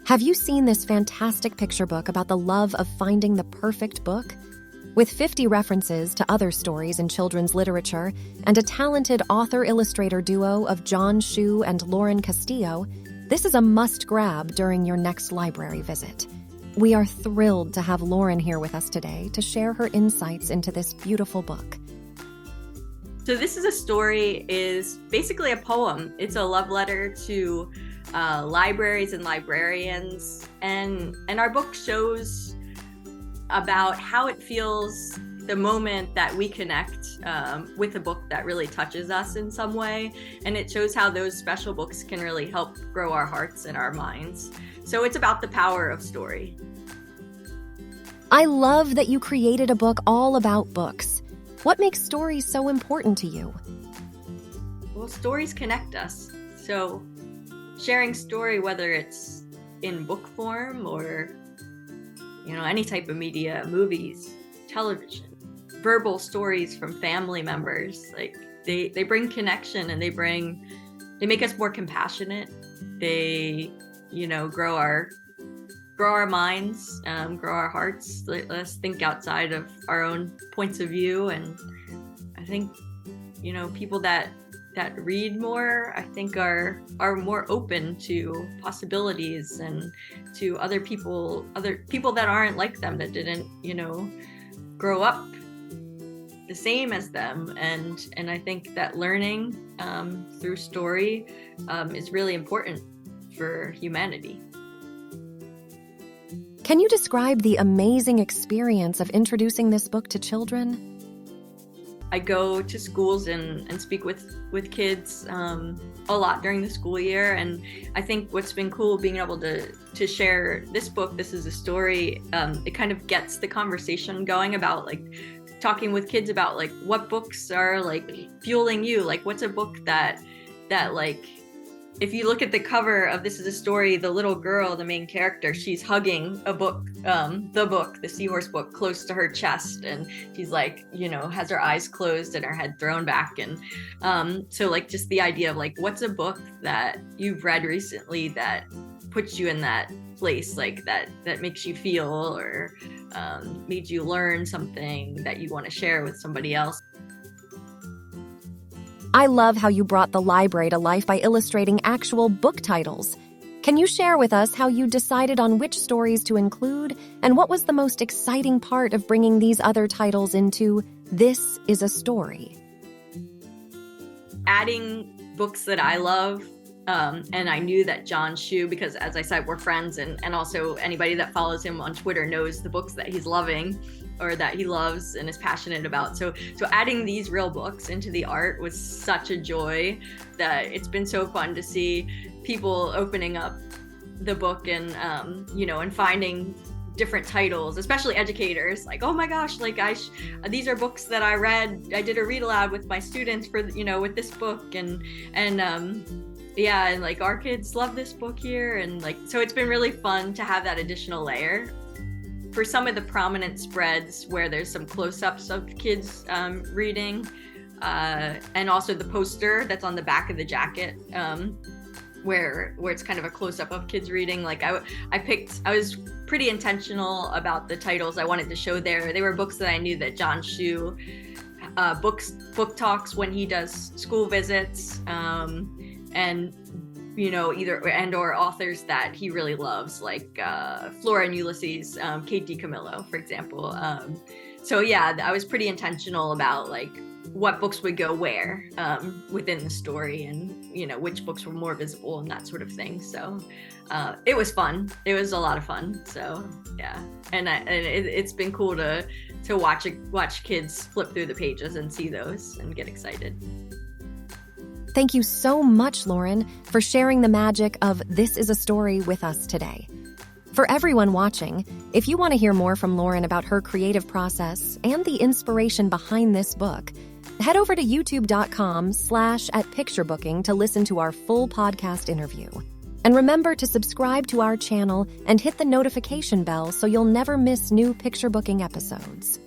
Have you seen this fantastic picture book about the love of finding the perfect book? With 50 references to other stories in children's literature and a talented author-illustrator duo of John Shu and Lauren Castillo, this is a must-grab during your next library visit. We are thrilled to have Lauren here with us today to share her insights into this beautiful book. So This Is a Story is basically a poem. It's a love letter to libraries and librarians, and our book shows about how it feels the moment that we connect with a book that really touches us in some way, and it shows how those special books can really help grow our hearts and our minds. So it's about the power of story. I love that you created a book all about books. What makes stories so important to you? Well, stories connect us. So sharing story, whether it's in book form or, any type of media, movies, television, verbal stories from family members, like they bring connection and they make us more compassionate. They, grow our minds, grow our hearts. Let us think outside of our own points of view. And I think, people that read more, I think are more open to possibilities and to other people that aren't like them, that didn't, grow up the same as them. And I think that learning through story is really important for humanity. Can you describe the amazing experience of introducing this book to children? I go to schools and speak with kids a lot during the school year, and I think what's been cool being able to share this book, This Is a Story, it kind of gets the conversation going about talking with kids about what books are fueling you, what's a book that if you look at the cover of This Is a Story, the little girl, the main character, she's hugging a book, the Seahorse book, close to her chest. And she's has her eyes closed and her head thrown back. And so just the idea of what's a book that you've read recently that puts you in that place, that makes you feel or made you learn something that you want to share with somebody else. I love how you brought the library to life by illustrating actual book titles. Can you share with us how you decided on which stories to include, and what was the most exciting part of bringing these other titles into This Is a Story? Adding books that I love, and I knew that John Shu, because as I said, we're friends, and also anybody that follows him on Twitter knows the books that he's loving or that he loves and is passionate about. So adding these real books into the art was such a joy that it's been so fun to see people opening up the book and, and finding different titles, especially educators, oh my gosh, these are books that I read. I did a read aloud with my students for, with this book and our kids love this book here. And so it's been really fun to have that additional layer. For some of the prominent spreads where there's some close-ups of kids reading, and also the poster that's on the back of the jacket, where it's kind of a close-up of kids reading. I was pretty intentional about the titles I wanted to show there. They were books that I knew that John Shu book talks when he does school visits, and or authors that he really loves, Flora and Ulysses, Kate DiCamillo, for example. I was pretty intentional about what books would go where within the story, and which books were more visible and that sort of thing. So it was fun. It was a lot of fun. So yeah, and it's been cool to watch kids flip through the pages and see those and get excited. Thank you so much, Lauren, for sharing the magic of This Is a Story with us today. For everyone watching, if you want to hear more from Lauren about her creative process and the inspiration behind this book, head over to youtube.com/@picturebooking to listen to our full podcast interview. And remember to subscribe to our channel and hit the notification bell so you'll never miss new picture booking episodes.